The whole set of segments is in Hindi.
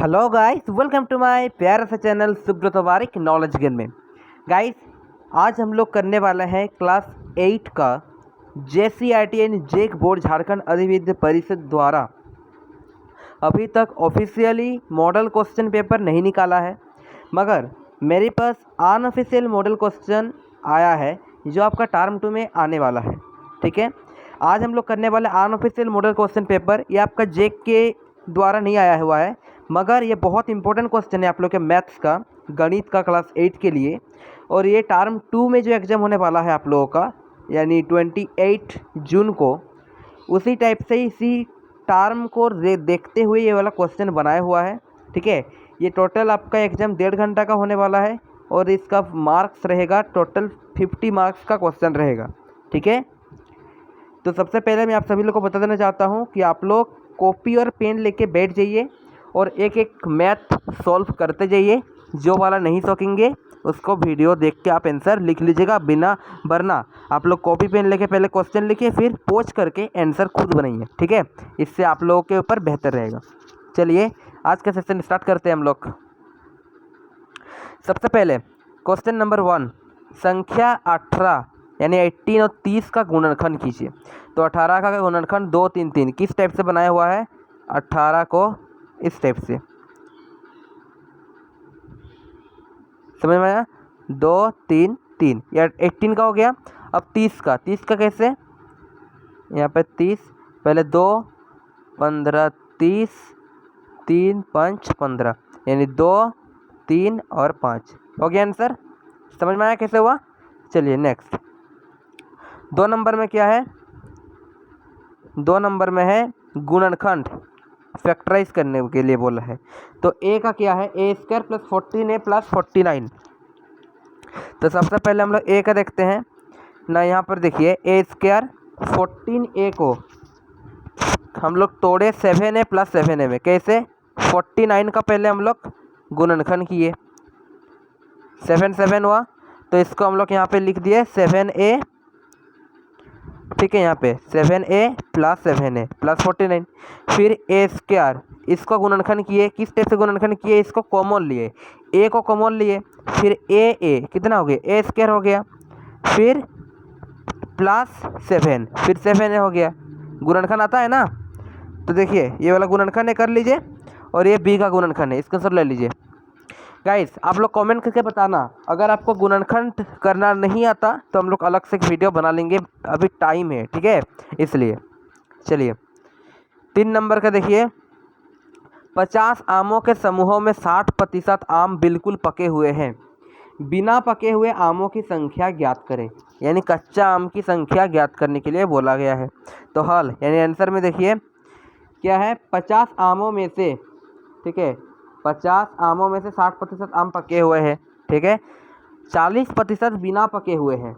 Hello guys, welcome to my प्यारा सा channel Subrata Warik knowledge gain में। गाइस, आज हम लोग करने वाला है क्लास 8 का JCRT and JAC board Jharkhand Adhividya Parishad द्वारा अभी तक ऑफिशियली मॉडल क्वेश्चन पेपर नहीं निकाला है, मगर मेरे पास अनऑफिशियल मॉडल क्वेश्चन आया है जो आपका टर्म 2 में आने वाला है। ठीक है, आज हम लोग करने वाले अनऑफिशियल मॉडल क्वेश्चन पेपर। ये आपका जेक के द्वारा नहीं आया हुआ है, मगर ये बहुत इंपॉर्टेंट क्वेश्चन है आप लोग के मैथ्स का, गणित का क्लास 8 के लिए। और ये टर्म 2 में जो एग्ज़ाम होने वाला है आप लोगों का, यानी 28 जून को, उसी टाइप से इसी टर्म को देखते हुए ये वाला क्वेश्चन बनाया हुआ है। ठीक है, ये टोटल आपका एग्ज़ाम 1.5 घंटा का होने वाला है और इसका मार्क्स रहेगा टोटल 50 मार्क्स का क्वेश्चन रहेगा। ठीक है, तो सबसे पहले मैं आप सभी लोग को बता देना चाहता हूँ कि आप लोग कॉपी और पेन लेके बैठ जाइए और एक एक मैथ सॉल्व करते जाइए। जो वाला नहीं सकेंगे उसको वीडियो देख के आप आंसर लिख लीजिएगा, बिना वरना आप लोग कॉपी पेन लेके पहले क्वेश्चन लिखिए, फिर पोच करके आंसर खुद बनाइए। ठीक है, इससे आप लोगों के ऊपर बेहतर रहेगा। चलिए आज का सेशन स्टार्ट करते हैं हम लोग। सबसे पहले क्वेश्चन नंबर 1, संख्या 18 यानी 18 और 30 का गुणनखंड कीजिए। तो 18 का गुणनखंड 2 3 3 किस टाइप से बनाया हुआ है? 18 को इस टाइप से, समझ में आया? 2 3 3 या 18 का हो गया। अब 30 का कैसे? यहाँ पे 30, पहले 2 15 30, 3 5 15, यानी 2 3 और 5 हो गया आंसर। समझ में आया कैसे हुआ? चलिए नेक्स्ट, 2 नंबर में क्या है? 2 नंबर में है गुणनखंड, फैक्टराइज करने के लिए बोला है। तो ए का क्या है? A² plus 14A plus 49। तो सबसे पहले हम लोग ए का देखते हैं ना। यहाँ पर देखिए A² 14A को हम लोग तोड़े 7A प्लस 7A में। कैसे? 49 का पहले हम लोग गुणनखंड किए, 7 7 हुआ, तो इसको हम लोग यहाँ पे लिख दिए 7A। ठीक है, यहाँ पे 7A प्लस 7A प्लस 49। फिर A², इसको गुणनखंड किए। किस टाइप से गुणनखंड किए? इसको कॉमन लिए, A को कॉमन लिए, फिर A कितना हो गया? A² हो गया, फिर प्लस 7, फिर 7A हो गया। गुणनखंड आता है ना? तो देखिए ये वाला गुणनखंड है, कर लीजिए, और ये B का गुणनखंड है, इसका आंसर ले लीजिए। गाइस, आप लोग कमेंट करके बताना अगर आपको गुणनखंड करना नहीं आता तो हम लोग अलग से एक वीडियो बना लेंगे, अभी टाइम है। ठीक है, इसलिए चलिए 3 नंबर का देखिए, 50 आमों के समूहों में 60% आम बिल्कुल पके हुए हैं। बिना पके हुए आमों की संख्या ज्ञात करें, यानी कच्चा आम की संख्या ज्ञात करने के लिए बोला गया है। तो हल यानी आंसर में देखिए क्या है? 50 आमों में से, ठीक है, 50 आमों में से 60% आम पके हुए हैं। ठीक है, 40% बिना पके हुए हैं।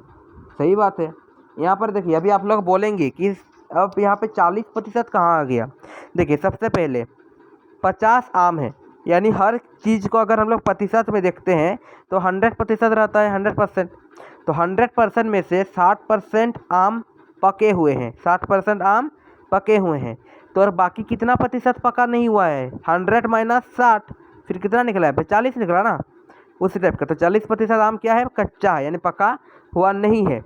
सही बात है। यहाँ पर देखिए अभी आप लोग बोलेंगे कि अब यहाँ पे 40% कहाँ आ गया? देखिए सबसे पहले 50 आम है, यानी हर चीज़ को अगर हम लोग प्रतिशत में देखते हैं तो 100% रहता है, 100%। तो 100% में से 60% आम पके हुए हैं, 60% आम पके हुए हैं। तो और बाकी कितना प्रतिशत पका नहीं हुआ है? 100 माइनस 60, फिर कितना निकला है? 40 निकला ना, उसी टाइप का। तो 40% आम क्या है? कच्चा है, यानी पका हुआ नहीं है।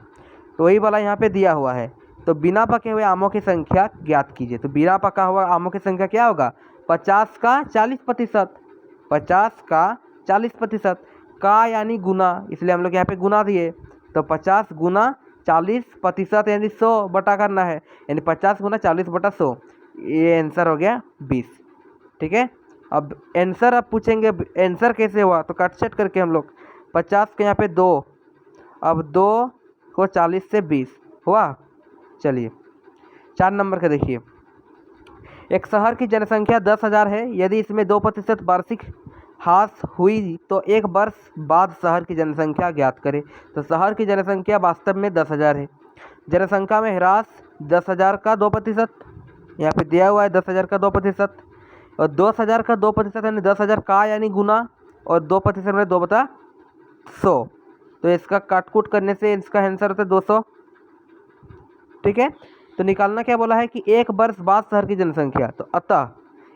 तो वही वाला यहाँ पे दिया हुआ है। तो बिना पके हुए आमों की संख्या ज्ञात कीजिए। तो बिना पका हुआ आमों की संख्या क्या होगा? 50 का 40%, 50 का 40% का यानी गुना, इसलिए हम लोग यहाँ पे गुना दिए। तो 50 गुना 40% यानी 100 बटा करना है, यानी 50 गुना 40 बटा 100, ये आंसर हो गया 20। ठीक है, अब आंसर आप पूछेंगे आंसर कैसे हुआ? तो कट सेट करके हम लोग 50 के यहाँ पे 2, अब 2 को 40 से 20 हुआ। चलिए 4 नंबर का देखिए, एक शहर की जनसंख्या 10,000 है। यदि इसमें 2% वार्षिक ह्रास हुई तो एक वर्ष बाद शहर की जनसंख्या ज्ञात करें। तो शहर की जनसंख्या वास्तव में 10,000 है, जनसंख्या में ह्रास 10,000 का 2%, यहाँ पे दिया हुआ है 10,000 का 2%, और 10,000 का 2% यानी 10,000 का यानी गुना, और 2% में 2/100। तो इसका काटकूट करने से इसका आंसर होता है 200। ठीक है, तो निकालना क्या बोला है कि एक वर्ष बाद शहर की जनसंख्या। तो अतः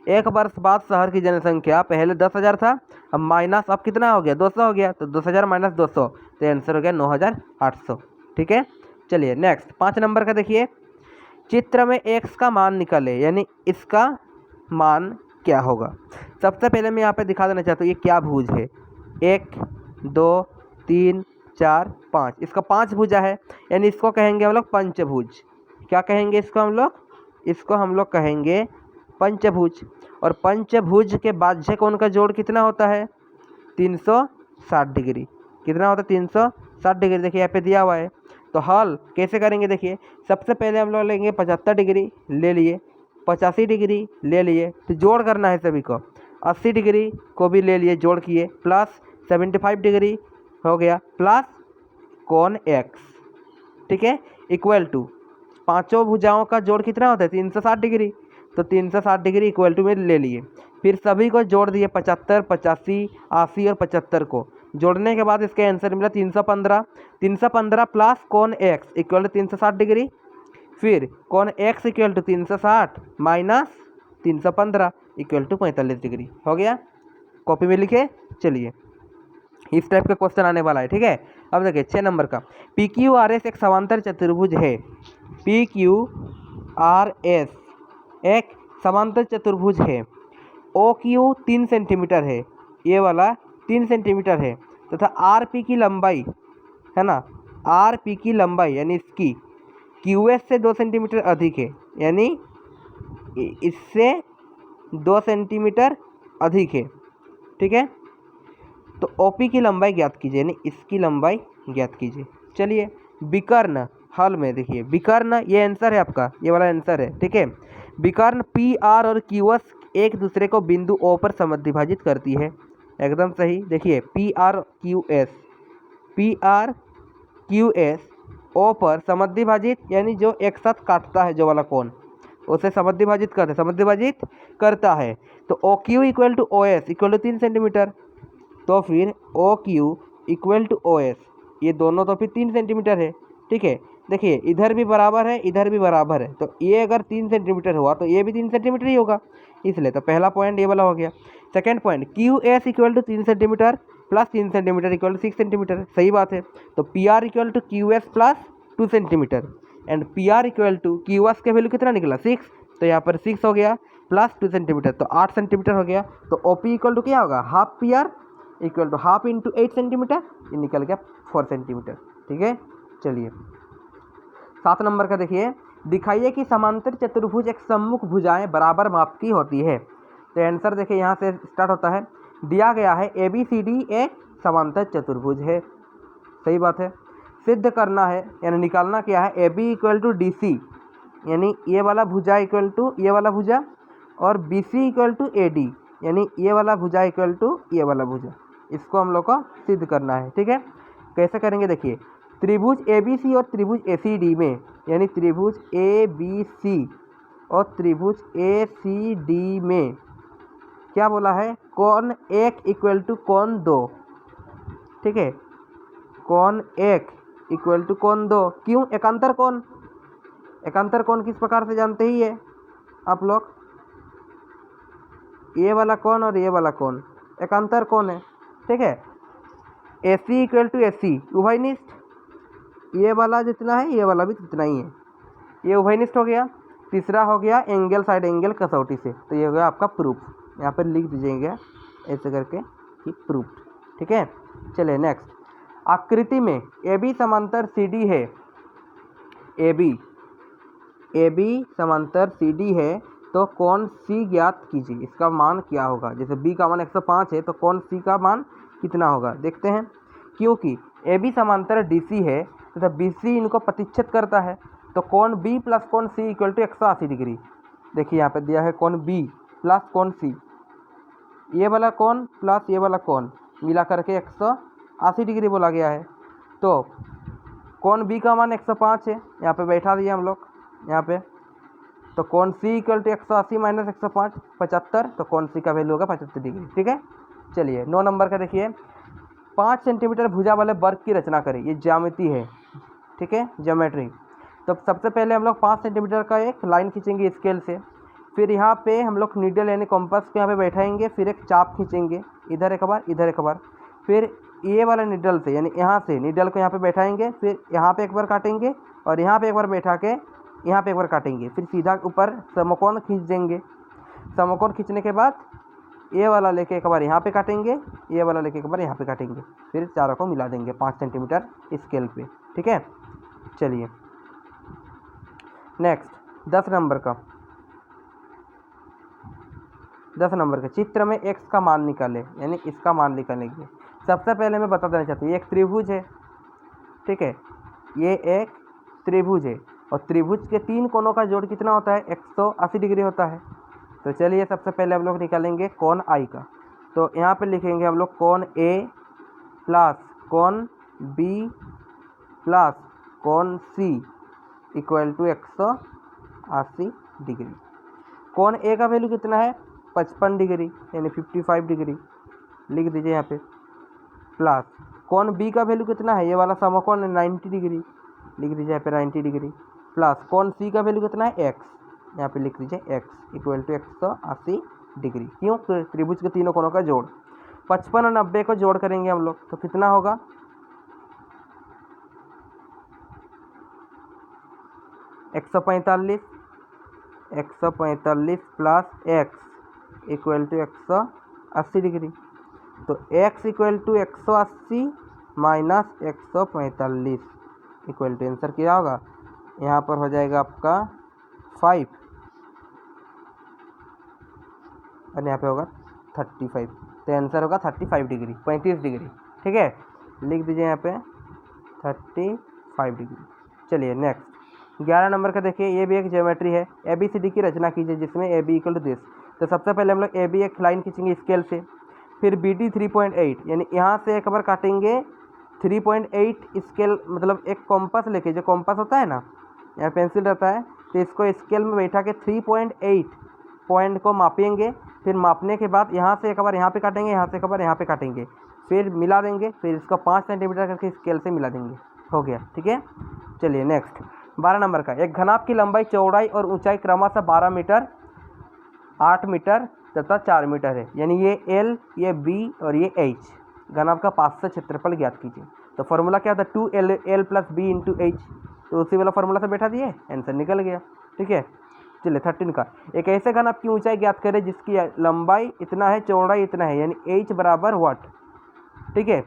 1 वर्ष बाद शहर की जनसंख्या पहले 10,000 था, अब माइनस अब कितना हो गया 200 हो गया, तो 10,000 माइनस 200, तो आंसर हो गया 9,800। ठीक है, चलिए नेक्स्ट 5 नंबर का देखिए, चित्र में x का मान निकले, यानी इसका मान क्या होगा। सबसे पहले मैं यहाँ पे दिखा देना चाहता हूँ ये क्या भुज है, 1 2 3 4 5, इसका 5 भुजा है, यानी इसको कहेंगे हम लोग पंचभुज। क्या कहेंगे इसको हम लोग, इसको हम लोग कहेंगे पंचभुज। और पंचभुज के बाह्य कोण का जोड़ कितना होता है 360 डिग्री। कितना होता है 360 डिग्री, देखिए यहाँ पे दिया हुआ है। तो हल कैसे करेंगे देखिए, सबसे पहले हम लोग लेंगे 75 डिग्री ले लिए, 85 डिग्री ले लिए, तो जोड़ करना है सभी को, 80 डिग्री को भी ले लिए जोड़ किए, प्लस 75 डिग्री हो गया, प्लस कोण x। ठीक है, इक्वल टू पांचों भुजाओं का जोड़ कितना होता है 360 डिग्री, तो 360 डिग्री इक्वल टू में ले लिए, फिर सभी को जोड़ दिए 75 85 80 और 75 को जोड़ने के बाद इसका आंसर मिला 315। 315 प्लस कोण x इक्वल टू 360 डिग्री, फिर कोण x equal to 360 minus 315 equal to 45 degree हो गया। कॉपी में लिखे, चलिए इस टाइप का क्वेश्चन आने वाला है। ठीक है, अब देखिए 6 नंबर का, PQRS एक समांतर चतुर्भुज है। PQRS एक समांतर चतुर्भुज है। OQ 3 सेंटीमीटर है, ये वाला 3 सेंटीमीटर है, तथा RP की लंबाई है ना, RP की लंबाई यानी इसकी QS से 2 सेंटीमीटर अधिक है, यानी इससे 2 सेंटीमीटर अधिक है। ठीक है, तो OP की लंबाई ज्ञात कीजिए, यानी इसकी लंबाई ज्ञात कीजिए। चलिए विकर्ण हल में देखिए, विकर्ण ये आंसर है आपका, ये वाला आंसर है। ठीक है, विकर्ण PR और QS एक दूसरे को बिंदु O पर समद्विभाजित करती है, एकदम सही। देखिए PR QS O पर समद्विभाजित, यानी जो एक साथ काटता है जो वाला कोण, उसे समद्विभाजित करता है। तो OQ equal to OS equal to 3 centimetre, तो फिर OQ इक्वल टू OS, ये दोनों तो फिर 3 सेंटीमीटर है। ठीक है, देखिए इधर भी बराबर है इधर भी बराबर है, तो ये अगर 3 सेंटीमीटर हुआ तो ये भी 3 सेंटीमीटर ही होगा, इसलिए तो पहला पॉइंट ये वाला हो गया। Second point, QS equal to 3 centimetre plus 3 centimetre equal to 6 centimetre, सही बात है। तो PR equal to QS plus 2 centimetre and PR equal to QS का वैल्यू कितना निकला 6, तो यहाँ पर 6 हो गया प्लस 2 सेंटीमीटर, तो 8 सेंटीमीटर हो गया। तो OP इक्वल टू क्या होगा, half PR equal to half into 8 centimetre, ये निकल गया 4 सेंटीमीटर। ठीक है, चलिए 7 नंबर का देखिए, दिखाइए कि समांतर चतुर्भुज एक सम्मुख भुजाएं बराबर माप की होती है। तो आंसर देखिए यहाँ से स्टार्ट होता है, दिया गया है ABCD एक समांतर चतुर्भुज है, सही बात है। सिद्ध करना है यानी निकालना क्या है, AB इक्वल टू DC, यानी ये वाला भुजा इक्वल टू ये वाला भुजा, और BC इक्वल टू AD, यानी ये वाला भुजा इक्वल टू ये वाला भुजा, इसको हम लोग को सिद्ध करना है। ठीक है, कैसे करेंगे देखिए, त्रिभुज ABC और त्रिभुज ACD में, यानी त्रिभुज ABC और त्रिभुज ACD में क्या बोला है, कोण 1 इक्वल टू कोण 2। ठीक है, कोण 1 इक्वल टू कोण 2, क्यों, एकांतर कोण। एकांतर कोण किस प्रकार से जानते ही है आप लोग, ये वाला कोण और ये वाला कोण एकांतर कोण है। ठीक है, AC इक्वल टू AC उभयनिष्ठ, ये वाला जितना है ये वाला भी जितना ही है, ये उभयनिष्ठ हो गया। तीसरा हो गया एंगल साइड एंगल कसौटी से, तो ये हो गया आपका प्रूफ, यहाँ पर लिख दीजिएगा ऐसे करके कि प्रूफ। ठीक है, चलिए नेक्स्ट, आकृति में AB समांतर CD है, AB समांतर CD है, तो कोण C ज्ञात कीजिए, इसका मान क्या होगा। जैसे B का मान 105 है, तो कोण C का मान कितना होगा देखते हैं। क्योंकि AB समांतर DC है तथा BC इनको प्रतिच्छेद करता है, तो कोण B प्लस कोण C इक्वल टू 180 डिग्री। देखिए यहाँ पे दिया है कोण B प्लस कोण C, ये वाला कोण प्लस ये वाला कोण मिला करके 180 डिग्री बोला गया है। तो कोण B का मान 105 है, यहाँ पे बैठा दिया हम लोग यहाँ पे, तो कोण C इक्वल टू 180 माइनस 105 75, तो कोण C का वैल्यू होगा 75 डिग्री। ठीक है, चलिए 9 नंबर का देखिए, 5 सेंटीमीटर भुजा वाले वर्ग की रचना करें, ये ज्यामिति है। ठीक है, ज्योमेट्री। तो सबसे पहले हम लोग 5 सेंटीमीटर का एक लाइन खींचेंगे स्केल से, फिर यहाँ पे हम लोग नीडल यानी कॉम्पास को यहाँ पे बैठाएंगे, फिर एक चाप खींचेंगे, इधर एक बार इधर एक बार, फिर ये वाला नीडल से यानी यहाँ से नीडल को यहाँ पे बैठाएंगे, फिर यहाँ पे एक बार काटेंगे और यहाँ पे एक बार बैठा के यहाँ पे एक बार काटेंगे, फिर सीधा ऊपर समकोण खींच देंगे। समकोण खींचने के बाद ये वाला लेके एक बार यहाँ पे काटेंगे, ये वाला लेके एक बार यहाँ पे काटेंगे, फिर चारों को मिला देंगे 5 सेंटीमीटर स्केल पे। ठीक है, चलिए नेक्स्ट 10 नंबर का चित्र में x का मान निकाले, यानी इसका मान निकालेंगे। सबसे पहले मैं बता देना चाहता हूँ, ये एक त्रिभुज है। ठीक है, ये एक त्रिभुज है और त्रिभुज के 3 कोनों का जोड़ कितना होता है? 180 डिग्री होता है। तो चलिए सबसे पहले हम लोग निकालेंगे कोण I का। तो यहाँ पे लिखेंगे हम लोग कोण A प्लस कोण B प्लस कोण C इक्वल टू 180 डिग्री। कोण A का वैल्यू कितना है? 55 डिग्री यानी 55 डिग्री, लिख दीजिए यहाँ पे। प्लस कोण B का वैल्यू कितना है? ये वाला समकोण 90 डिग्री, लिख दीजिए यहाँ पे 90 डिग्री। प्लस कोण C का वैल्यू कितना है? x, यहाँ पे लिख दीजिए x इक्वल टू 180 डिग्री। क्यों? त्रिभुज के तीनों कोणों का जोड़। 55 और 90 को जोड़ करेंगे हम लोग तो कितना होगा? 145 plus x equal to 180 degree. तो x equal to 180 minus 145 equal to answer क्या होगा? यहाँ पर हो जाएगा आपका 5 और यहाँ पे होगा 35। तो आंसर होगा 35 डिग्री, 35 डिग्री। ठीक है, लिख दीजिए यहाँ पे 35 डिग्री। चलिए नेक्स्ट 11 नंबर का देखिए, ये भी एक ज्योमेट्री है। ABCD की रचना कीजिए जिसमें AB इक्वल टू दिस। तो सबसे पहले हम लोग AB एक लाइन खींचेंगे स्केल से, फिर BD 3.8 यानी यहाँ से एक बार काटेंगे 3.8 स्केल, मतलब एक कॉम्पास लेके, जो कॉम्पास होता है ना, यहाँ पेंसिल रहता है, तो इसको स्केल में बैठा के 3.8 पॉइंट को मापेंगे। फिर मापने के बाद यहाँ से एक बार यहाँ पे काटेंगे, यहाँ से एक बार यहाँ पे काटेंगे, फिर मिला देंगे, फिर इसको 5 सेंटीमीटर करके स्केल से मिला देंगे। हो गया। ठीक है, चलिए नेक्स्ट 12 नंबर का, एक घनाभ की लंबाई, चौड़ाई और ऊंचाई क्रमशः 12 मीटर, 8 मीटर तथा 4 मीटर है। यानी ये L, ये B और ये H। घनाभ का 500 क्षेत्रफल ज्ञात कीजिए। तो फॉर्मूला क्या था? 2L plus B into H। तो उसी वाला फॉर्मूला से बैठा दिए, आंसर निकल गया। ठीक है, चलिए 13 का, एक ऐसे घनाभ की ऊंचाई ज्ञात करें जिसकी लंबाई इतना है, चौड़ाई इतना है, यानी H बराबर व्हाट। ठीक है,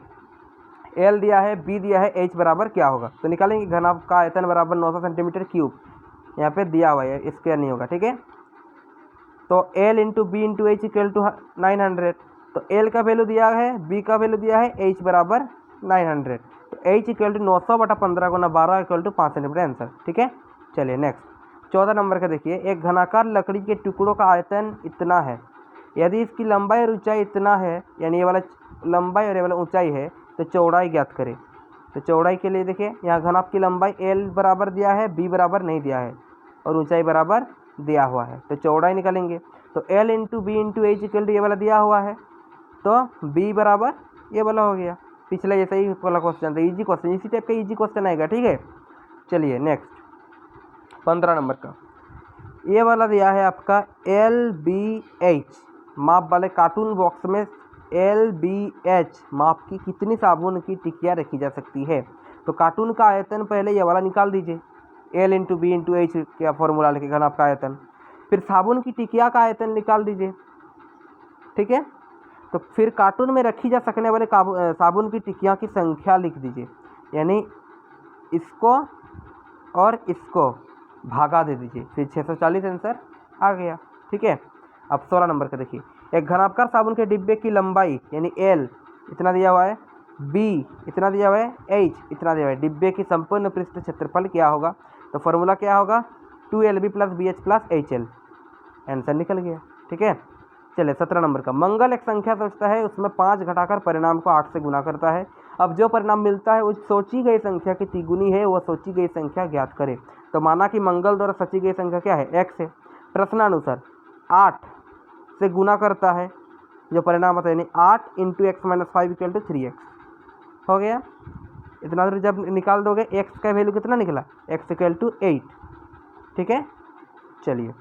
L दिया है, B दिया है, H बराबर क्या होगा? तो निकालेंगे। घनाभ का आयतन बराबर 900 सेंटीमीटर क्यूब, यहाँ पे दिया हुआ है, स्क्वायर नहीं होगा। ठीक है, तो L into B into H equal to 900। तो L का वैल्यू दिया है, B का वैल्यू दिया है, H बराबर 900। तो H इक्वल टू 900 बटा 15 गुना 12 इक्वल टू 5 सेंटीमीटर आंसर। ठीक है, चलिए नेक्स्ट 14 नंबर का देखिए, एक घनाकार लकड़ी के टुकड़ों का आयतन इतना है, यदि इसकी लंबाई और ऊंचाई इतना है, यानी ये वाला लंबाई और ये वाला ऊंचाई है, तो चौड़ाई ज्ञात करें। तो चौड़ाई के लिए देखिए, यहाँ घनाभ की लंबाई L बराबर दिया है, B बराबर नहीं दिया है और ऊंचाई बराबर दिया हुआ है। तो चौड़ाई निकालेंगे। तो L into B into H equal to ये वाला दिया हुआ है, तो B बराबर ये वाला हो गया। पिछला जैसा ही वाला क्वेश्चन था, इजी क्वेश्चन, इसी टाइप का इजी क्वेश्चन आएगा। ठीक है, चलिए नेक्स्ट 15 नंबर का, ये वाला दिया है आपका LBH माप वाले कार्टून बॉक्स में LBH माप की कितनी साबुन की टिकिया रखी जा सकती है? तो कार्टून का आयतन पहले ये वाला निकाल दीजिए, L into B into H का फॉर्मूला लिखे घनाभ का आयतन, फिर साबुन की टिकिया का आयतन निकाल दीजिए। ठीक है, तो फिर कार्टून में रखी जा सकने वाले साबुन की टिकिया की संख्या लिख दीजिए, यानी इसको और इसको भागा दे दीजिए, फिर 640 आंसर आ गया। ठीक है, अब 16 नंबर का देखिए, एक घनाभकार साबुन के डिब्बे की लंबाई यानी L इतना दिया हुआ है, B इतना दिया हुआ है, H इतना दिया हुआ है, डिब्बे की संपूर्ण पृष्ठ क्षेत्रफल क्या होगा? तो फॉर्मूला क्या होगा? 2LB plus BH plus HL। Answer निकल गया। ठीक है, चलिए 17 नंबर का, मंगल एक संख्या सोचता है, उसमें 5 घटाकर परिणाम को 8 से गुना करता है। अब जो परिणाम मिलता है वो सोची गई संख्या की तिगुनी है, वो सोची गई संख्या ज्ञात करे। तो माना कि मंगल द्वारा सोची गई संख्या क्या है? x है। प्रश्नानुसार 8 से गुना करता है, जो परिणाम होता है, यानी 8 into x minus 5 equal to 3x हो गया। इतना दूर जब निकाल दोगे, x का वैल्यू कितना निकला? x equal to 8। ठीक है, चलिए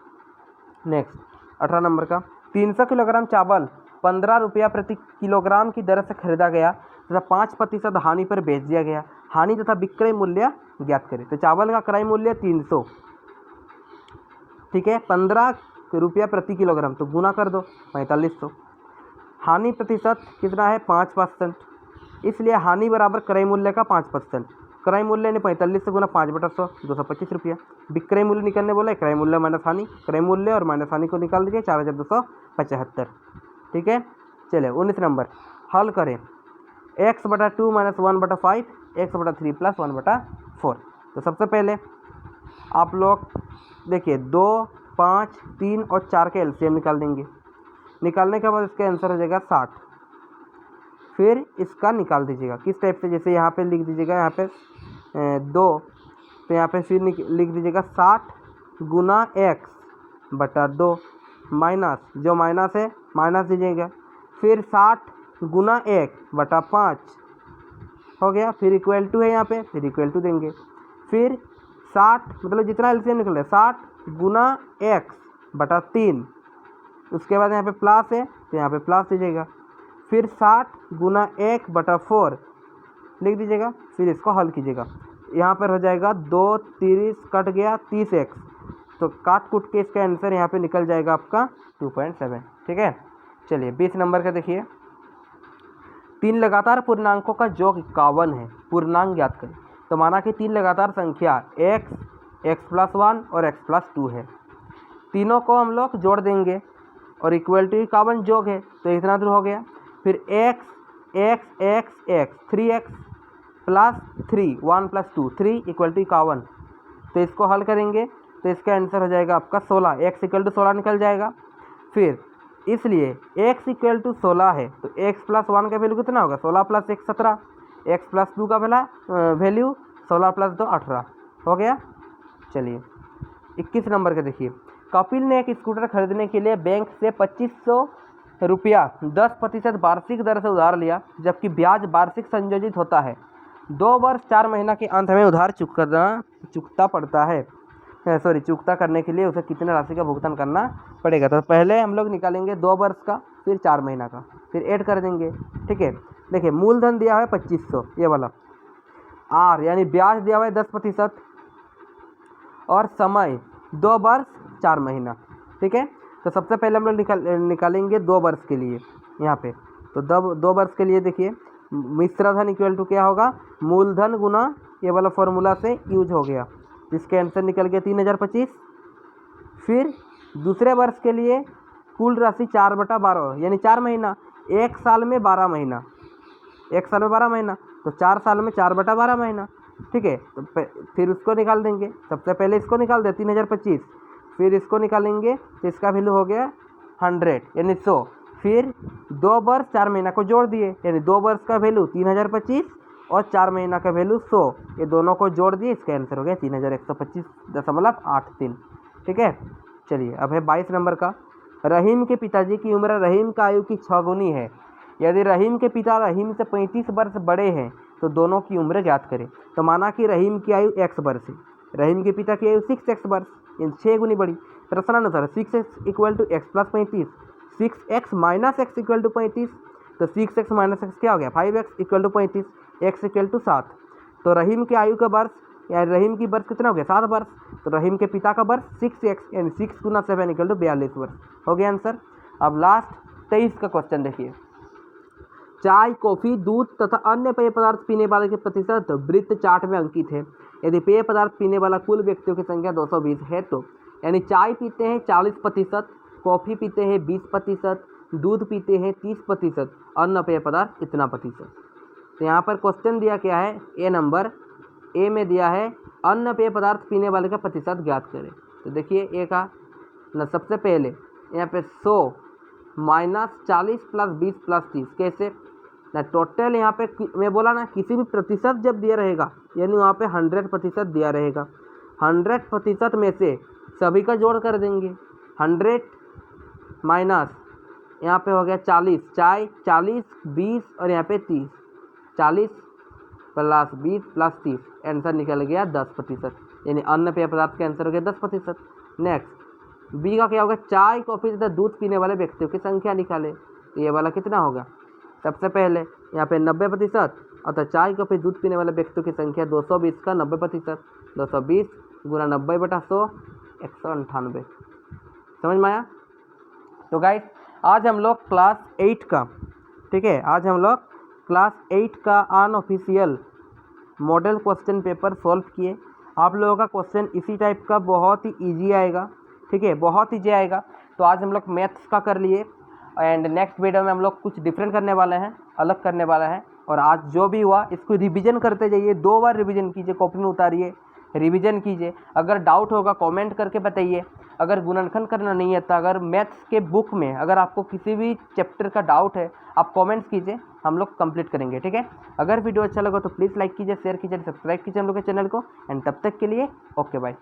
नेक्स्ट 18 नंबर का 300 किलोग्राम चावल 15 रुपया प्रति किलोग्राम की दर से खरीदा गया तथा 5% हानि पर बेच दिया गया। हानि तथा विक्रय मूल्य ज्ञात करें। तो चावल का क्रय मूल्य 300, ठीक है, 15 रुपया प्रति किलोग्राम, तो गुना कर दो 4500। हानि प्रतिशत कितना है 5%, इसलिए हानि बराबर क्रय मूल्य का 5%। क्रय मूल्य ने 45 से गुना 5/100 225 रुपया। विक्रय मूल्य निकलने बोला है, क्रय मूल्य माइनस हानि, क्रय मूल्य और माइनस हानि को निकाल दीजिए 4275, ठीक है। चलिए 19 नंबर हल करें। x/2 - 1/5 x/3 + 1/4। तो सबसे पहले आप लोग देखिए 2, 5, 3 और 4 के एलसीएम निकाल देंगे। निकालने के बाद इसका आंसर हो जाएगा 60। फिर इसका निकाल दीजिएगा किस टाइप से, जैसे यहाँ पे लिख दीजिएगा, यहाँ पे 2, तो यहाँ पे फिर लिख दीजिएगा 60 गुना x/2 माइनस, जो माइनस है माइनस दीजिएगा, फिर 60 गुना 1/5 हो गया, फिर इक्वल टू है यहाँ पे, फिर इक्वल टू देंगे, फिर 60 मतलब जितना एलसीएम निकल रहा है 60 गुना x/3, उसके बाद यहाँ पे प्लस है तो यहाँ पे प्लस दीजिएगा, फिर 60 गुना 1/4 लिख दीजिएगा, फिर इसको हल कीजिएगा। यहाँ पर हो जाएगा 2 30 कट गया 30x, तो काट कूट के इसका आंसर यहाँ पे निकल जाएगा आपका 2.7, ठीक है। चलिए 20 नंबर का देखिए। 3 लगातार पूर्णांकों का योग 51 है, पूर्णांक ज्ञात करें। तो माना कि 3 लगातार संख्या x, x+1 और x+2 है। तीनों को हम लोग जोड़ देंगे और इक्वल टू 51 योग है, तो इतना दूर हो गया। फिर x 3x प्लस 3 1 + 2 3 = 51, तो इसको हल करेंगे तो इसका आंसर हो जाएगा आपका 16, x = 16 निकल जाएगा। फिर इसलिए x = 16 है तो x+1 का वैल्यू कितना होगा 16 + 1 17, x+2 का वैल्यू 16 + 2 18 हो गया। चलिए 21 नंबर का देखिए। कपिल ने एक स्कूटर खरीदने के लिए बैंक से 2500 रुपया 10% वार्षिक दर से उधार लिया, जबकि ब्याज वार्षिक संयोजित होता है। 2 वर्ष 4 महीना के अंत में उधार चुकता पड़ता है, चुकता करने के लिए उसे कितने राशि का भुगतान करना पड़ेगा। तो पहले हम लोग निकालेंगे 2 वर्ष का, फिर 4 महीना का, फिर ऐड कर देंगे, ठीक है। देखिए मूलधन दिया है 2500 ये वाला, आर यानी ब्याज दिया हुआ है 10% और समय 2 वर्ष 4 महीना, ठीक है। तो सबसे पहले हम लोग निकालेंगे 2 वर्ष के लिए यहाँ पे। तो 2 वर्ष के लिए देखिए मिश्रधन इक्वल टू क्या होगा, मूलधन गुना ये वाला फॉर्मूला से यूज हो गया, जिसके आंसर निकल गया 3025। फिर दूसरे वर्ष के लिए कुल राशि 4/12 यानी 4 महीना, 1 साल में 12 महीना, 1 साल में 12 महीना, तो 4 साल में 4/12 महीना, ठीक है। तो फिर उसको निकाल देंगे। सबसे पहले इसको निकाल दे 3025, फिर इसको निकालेंगे तो इसका वैल्यू हो गया 100 यानी 100। फिर 2 वर्ष 4 महीना को जोड़ दिए, यानी 2 वर्ष का वैल्यू 3025 और 4 महीना का वैल्यू 100, ये दोनों को जोड़ दिए, इसका आंसर हो गया 3125.83, ठीक है। चलिए अब है 22 नंबर का। रहीम के पिताजी की उम्र रहीम का आयु की 6 गुनी है। यदि रहीम के पिता रहीम से 35 वर्ष बड़े हैं तो दोनों की उम्र ज्ञात करें। तो माना कि रहीम की आयु x वर्ष है, रहीम के पिता की आयु 6x वर्ष, यानी 6 गुनी बड़ी। प्रश्नानुसार 6x = x + 35, 6x - x = 35, तो 6x - x क्या हो गया 5x = 35, x = 7। तो रहीम की आयु का वर्ष यानी रहीम की वर्ष कितना हो गया 7 वर्ष, तो रहीम के पिता का वर्ष 6x यानी 6 × 7 = 42 वर्ष हो गया आंसर। अब लास्ट 23 का क्वेश्चन देखिए। चाय, कॉफ़ी, दूध तथा अन्य पेय पदार्थ पीने वाले के प्रतिशत वृत्त चार्ट में अंकित है। यदि पेय पदार्थ पीने वाला कुल व्यक्तियों की संख्या 220 है तो यानी चाय पीते हैं 40%, कॉफ़ी पीते हैं 20%, दूध पीते हैं 30%, अन्य पेय पदार्थ इतना प्रतिशत। तो यहाँ पर क्वेश्चन दिया क्या है, ए नंबर ए में दिया है अन्य पेय पदार्थ पीने वाले का प्रतिशत ज्ञात करें। तो देखिए ए का ना, सबसे पहले यहाँ पे 100 - 40 + 20 + 30 कैसे ना, टोटल यहाँ पे मैं बोला ना किसी भी प्रतिशत जब दिया रहेगा यानी वहाँ पे 100% दिया रहेगा, 100% में से सभी का जोड़ कर देंगे। 100 माइनस यहाँ पे हो गया 40, चाय 40 20 और यहाँ पे 30, 40 + 20 + 30 आंसर निकल गया 10%, यानी अन्य पेय पदार्थ का आंसर हो गया 10%। नेक्स्ट बी का क्या होगा, चाय कॉफ़ी तथा दूध पीने वाले व्यक्तियों की संख्या निकाले। तो ये वाला कितना होगा, सबसे पहले यहाँ पे 90%, अतः चाय कॉफ़ी दूध पीने वाले व्यक्तियों की संख्या 220 का 90%, 220 गुना 90/100, 198। समझ में आया। तो गाइस आज हम लोग क्लास 8 का, ठीक है, आज हम लोग क्लास 8 का unofficial model question paper solve किए। आप लोगों का क्वेश्चन इसी टाइप का बहुत ही इजी आएगा, ठीक है, बहुत ईजी आएगा। तो आज हम लोग मैथ्स का कर लिए एंड नेक्स्ट वीडियो में हम लोग कुछ डिफरेंट करने वाले हैं, अलग करने वाला है। और आज जो भी हुआ इसको रिवीजन करते जाइए, 2 बार रिवीजन कीजिए, कॉपी में उतारिए, रिवीजन कीजिए। अगर डाउट होगा कमेंट करके बताइए। अगर गुणनखंड करना नहीं है तो अगर मैथ्स के बुक में अगर आपको किसी भी चैप्टर का डाउट है आप कमेंट्स कीजिए, हम लोग कंप्लीट करेंगे, ठीक है। अगर वीडियो अच्छा लगा तो प्लीज़ लाइक कीजिए, शेयर कीजिए, सब्सक्राइब कीजिए हम लोग के चैनल को। एंड तब तक के लिए ओके बाय।